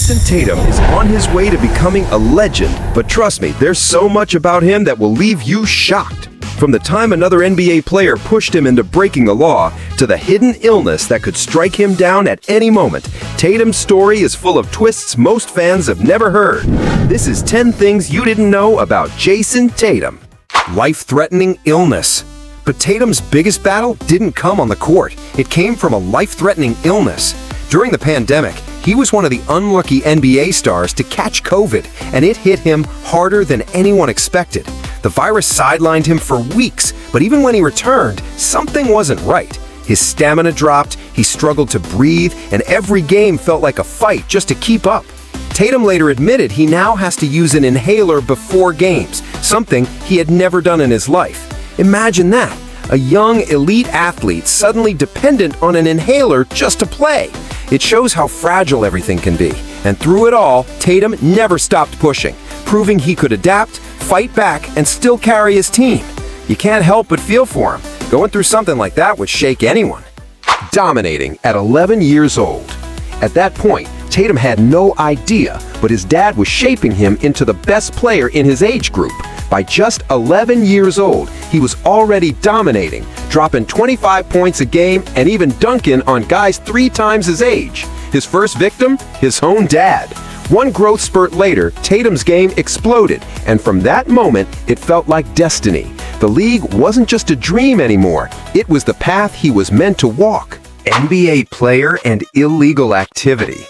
Jayson Tatum is on his way to becoming a legend, but trust me, there's so much about him that will leave you shocked. From the time another NBA player pushed him into breaking the law, to the hidden illness that could strike him down at any moment, Tatum's story is full of twists most fans have never heard. This is 10 things you didn't know about Jayson Tatum. Life-threatening illness. But Tatum's biggest battle didn't come on the court. It came from a life-threatening illness. During the pandemic, he was one of the unlucky NBA stars to catch COVID, and it hit him harder than anyone expected. The virus sidelined him for weeks, but even when he returned, something wasn't right. His stamina dropped, he struggled to breathe, and every game felt like a fight just to keep up. Tatum later admitted he now has to use an inhaler before games, something he had never done in his life. Imagine that, a young elite athlete suddenly dependent on an inhaler just to play. It shows how fragile everything can be, and through it all, Tatum never stopped pushing, proving he could adapt, fight back, and still carry his team. You can't help but feel for him. Going through something like that would shake anyone. Dominating at 11 years old. At that point, Tatum had no idea, but his dad was shaping him into the best player in his age group. By just 11 years old, he was already dominating, dropping 25 points a game and even dunking on guys 3 times his age. His first victim? His own dad. One growth spurt later, Tatum's game exploded, and from that moment, it felt like destiny. The league wasn't just a dream anymore, it was the path he was meant to walk. NBA player and illegal activity.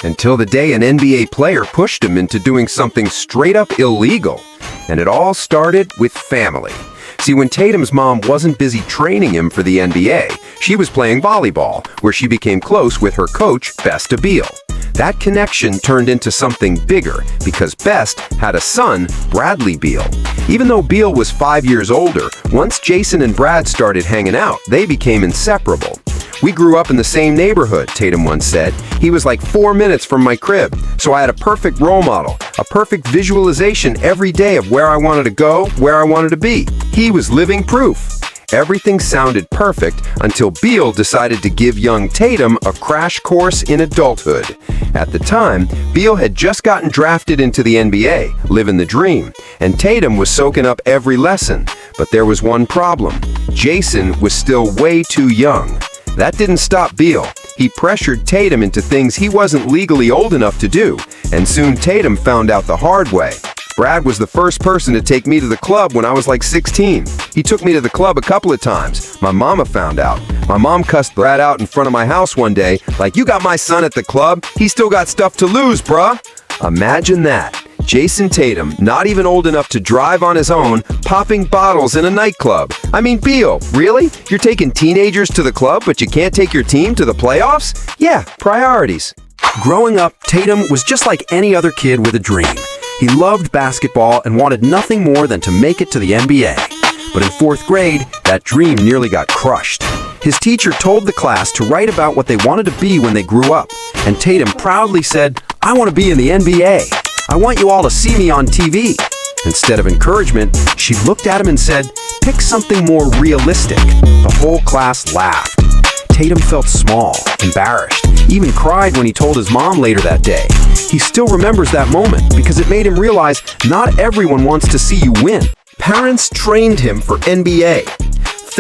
Until the day an NBA player pushed him into doing something straight up illegal. And it all started with family. See, when Tatum's mom wasn't busy training him for the NBA, she was playing volleyball, where she became close with her coach, Bradley Beal. That connection turned into something bigger because Best had a son, Bradley Beal. Even though Beal was 5 years older, once Jayson and Brad started hanging out, they became inseparable. "We grew up in the same neighborhood," Tatum once said. "He was like 4 minutes from my crib, so I had a perfect role model, a perfect visualization every day of where I wanted to go, where I wanted to be. He was living proof." Everything sounded perfect until Beal decided to give young Tatum a crash course in adulthood. At the time, Beal had just gotten drafted into the NBA, living the dream, and Tatum was soaking up every lesson. But there was one problem. Jayson was still way too young. That didn't stop Beal. He pressured Tatum into things he wasn't legally old enough to do, and soon Tatum found out the hard way. "Brad was the first person to take me to the club when I was like 16. He took me to the club a couple of times. My mama found out. My mom cussed Brad out in front of my house one day, like, 'You got my son at the club? He's still got stuff to lose, bruh.'" Imagine that. Jayson Tatum, not even old enough to drive on his own, popping bottles in a nightclub. I mean, Beal, really? You're taking teenagers to the club, but you can't take your team to the playoffs? Yeah, priorities. Growing up, Tatum was just like any other kid with a dream. He loved basketball and wanted nothing more than to make it to the NBA. But in 4th grade, that dream nearly got crushed. His teacher told the class to write about what they wanted to be when they grew up, and Tatum proudly said, "I want to be in the NBA. I want you all to see me on TV." Instead of encouragement, she looked at him and said, "Pick something more realistic." The whole class laughed. Tatum felt small, embarrassed, even cried when he told his mom later that day. He still remembers that moment because it made him realize not everyone wants to see you win. Parents trained him for NBA.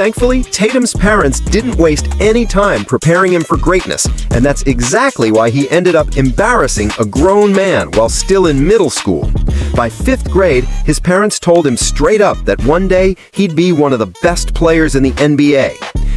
Thankfully, Tatum's parents didn't waste any time preparing him for greatness, and that's exactly why he ended up embarrassing a grown man while still in middle school. By 5th grade, his parents told him straight up that one day he'd be one of the best players in the NBA.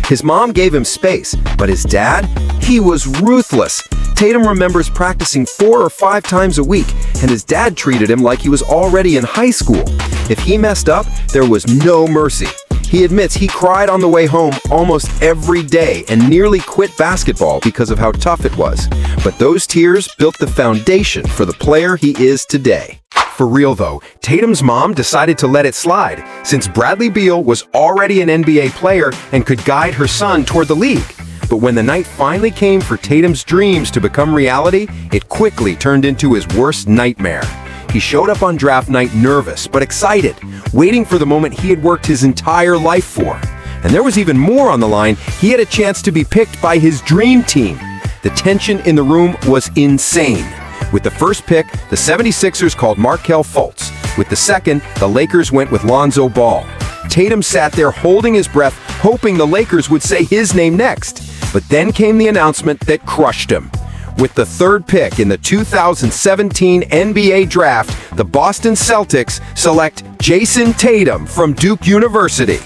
His mom gave him space, but his dad? He was ruthless. Tatum remembers practicing 4 or 5 times a week, and his dad treated him like he was already in high school. If he messed up, there was no mercy. He admits he cried on the way home almost every day and nearly quit basketball because of how tough it was. But those tears built the foundation for the player he is today. For real though, Tatum's mom decided to let it slide, since Bradley Beal was already an NBA player and could guide her son toward the league. But when the night finally came for Tatum's dreams to become reality, it quickly turned into his worst nightmare. He showed up on draft night nervous but excited, waiting for the moment he had worked his entire life for. And there was even more on the line. He had a chance to be picked by his dream team. The tension in the room was insane. With the first pick, the 76ers called Markelle Fultz. With the second, the Lakers went with Lonzo Ball. Tatum sat there holding his breath, hoping the Lakers would say his name next. But then came the announcement that crushed him. With the third pick in the 2017 NBA Draft, the Boston Celtics select Jayson Tatum from Duke University.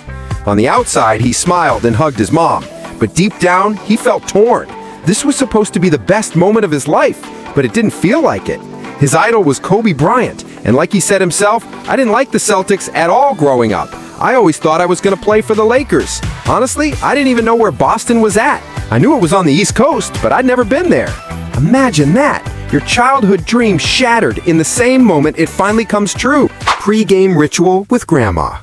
On the outside, he smiled and hugged his mom, but deep down, he felt torn. This was supposed to be the best moment of his life, but it didn't feel like it. His idol was Kobe Bryant, and like he said himself, I didn't like the Celtics at all growing up. I always thought I was going to play for the Lakers. Honestly, I didn't even know where Boston was at. I knew it was on the East Coast, but I'd never been there. Imagine that! Your childhood dream shattered in the same moment it finally comes true. Pre-game ritual with Grandma.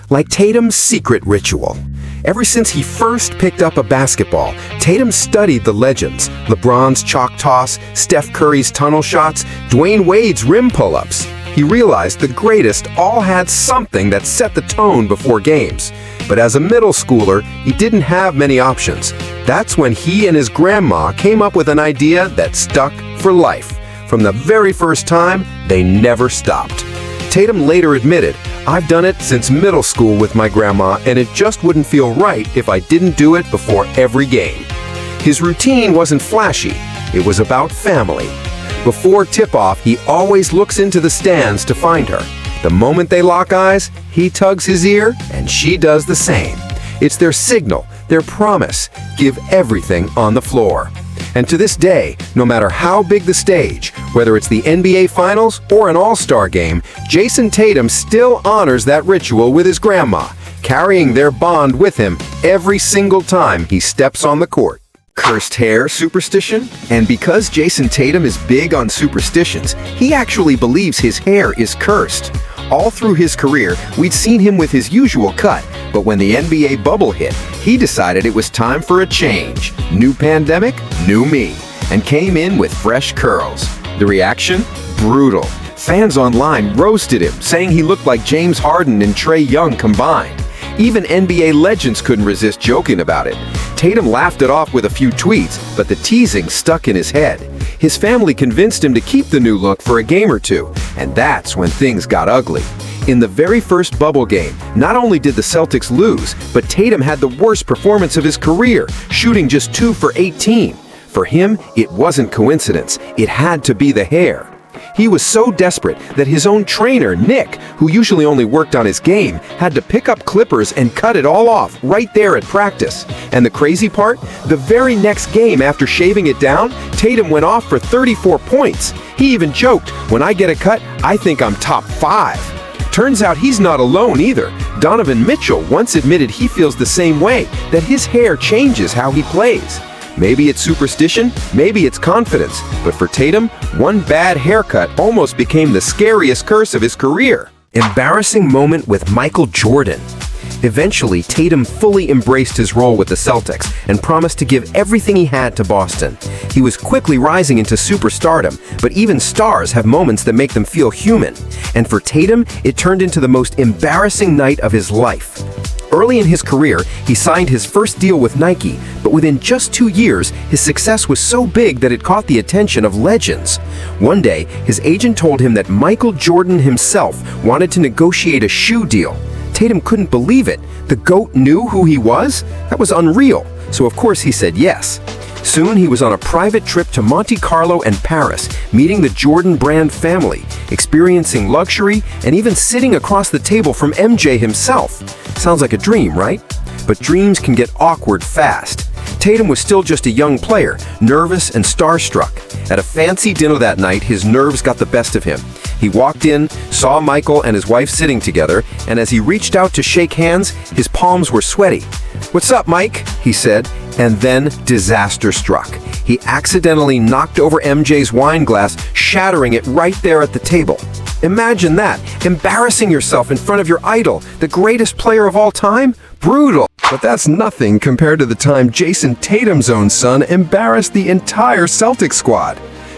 Like Tatum's secret ritual. Ever since he first picked up a basketball, Tatum studied the legends. LeBron's chalk toss, Steph Curry's tunnel shots, Dwayne Wade's rim pull-ups. He realized the greatest all had something that set the tone before games. But as a middle schooler, he didn't have many options. That's when he and his grandma came up with an idea that stuck for life. From the very first time, they never stopped. Tatum later admitted, "I've done it since middle school with my grandma, and it just wouldn't feel right if I didn't do it before every game." His routine wasn't flashy. It was about family. Before tip-off, he always looks into the stands to find her. The moment they lock eyes, he tugs his ear, and she does the same. It's their signal, their promise. Give everything on the floor. And to this day, no matter how big the stage, whether it's the NBA Finals or an All-Star game, Jayson Tatum still honors that ritual with his grandma, carrying their bond with him every single time he steps on the court. Cursed hair superstition? And because Jayson Tatum is big on superstitions, he actually believes his hair is cursed. All through his career, we'd seen him with his usual cut, but when the NBA bubble hit, he decided it was time for a change. New pandemic, new me, and came in with fresh curls. The reaction? Brutal. Fans online roasted him, saying he looked like James Harden and Trae Young combined. Even NBA legends couldn't resist joking about it. Tatum laughed it off with a few tweets, but the teasing stuck in his head. His family convinced him to keep the new look for a game or two, and that's when things got ugly. In the very first bubble game, not only did the Celtics lose, but Tatum had the worst performance of his career, shooting just 2 for 18. For him, it wasn't coincidence. It had to be the hair. He was so desperate that his own trainer, Nick, who usually only worked on his game, had to pick up clippers and cut it all off right there at practice. And the crazy part? The very next game after shaving it down, Tatum went off for 34 points. He even joked, "When I get a cut, I think I'm top 5. Turns out he's not alone either. Donovan Mitchell once admitted he feels the same way, that his hair changes how he plays. Maybe it's superstition, maybe it's confidence, but for Tatum, one bad haircut almost became the scariest curse of his career. Embarrassing moment with Michael Jordan. Eventually, Tatum fully embraced his role with the Celtics and promised to give everything he had to Boston. He was quickly rising into superstardom, but even stars have moments that make them feel human. And for Tatum, it turned into the most embarrassing night of his life. Early in his career, he signed his first deal with Nike, but within just 2 years, his success was so big that it caught the attention of legends. One day, his agent told him that Michael Jordan himself wanted to negotiate a shoe deal. Tatum couldn't believe it. The GOAT knew who he was? That was unreal. So of course he said yes. Soon he was on a private trip to Monte Carlo and Paris, meeting the Jordan brand family, experiencing luxury, and even sitting across the table from MJ himself. Sounds like a dream, right? But dreams can get awkward fast. Tatum was still just a young player, nervous and starstruck. At a fancy dinner that night, his nerves got the best of him. He walked in, saw Michael and his wife sitting together, and as he reached out to shake hands, his palms were sweaty. "What's up, Mike?" he said, and then disaster struck. He accidentally knocked over MJ's wine glass, shattering it right there at the table. Imagine that, embarrassing yourself in front of your idol, the greatest player of all time? Brutal. But that's nothing compared to the time Jayson Tatum's own son embarrassed the entire Celtics squad.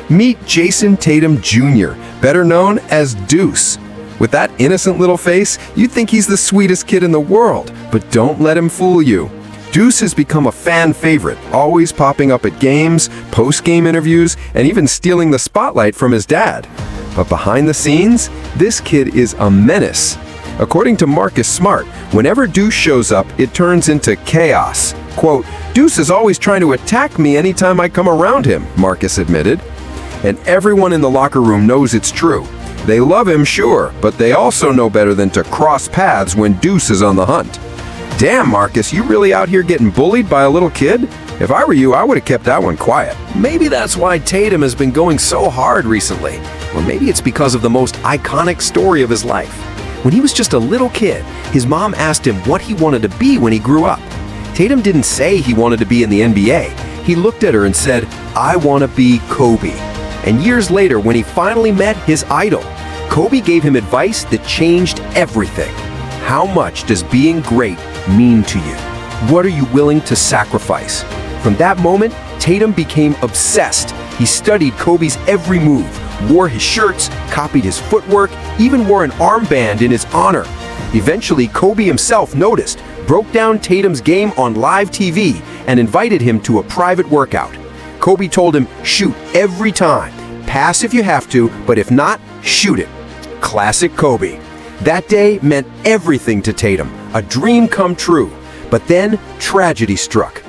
Meet Jayson Tatum Jr., better known as Deuce. With that innocent little face, you'd think he's the sweetest kid in the world, but don't let him fool you. Deuce has become a fan favorite, always popping up at games, post-game interviews, and even stealing the spotlight from his dad. But behind the scenes, this kid is a menace. According to Marcus Smart, whenever Deuce shows up, it turns into chaos. Quote, "Deuce is always trying to attack me anytime I come around him," Marcus admitted. And everyone in the locker room knows it's true. They love him, sure, but they also know better than to cross paths when Deuce is on the hunt. Damn, Marcus, you really out here getting bullied by a little kid? If I were you, I would have kept that one quiet. Maybe that's why Tatum has been going so hard recently. Or maybe it's because of the most iconic story of his life. When he was just a little kid, his mom asked him what he wanted to be when he grew up. Tatum didn't say he wanted to be in the NBA. He looked at her and said, "I want to be Kobe." And years later, when he finally met his idol, Kobe gave him advice that changed everything. How much does being great mean to you? What are you willing to sacrifice? From that moment, Tatum became obsessed. He studied Kobe's every move, wore his shirts, copied his footwork, even wore an armband in his honor. Eventually, Kobe himself noticed, broke down Tatum's game on live TV, and invited him to a private workout. Kobe told him, "Shoot every time. Pass if you have to, but if not, shoot it." Classic Kobe. That day meant everything to Tatum, a dream come true. But then tragedy struck.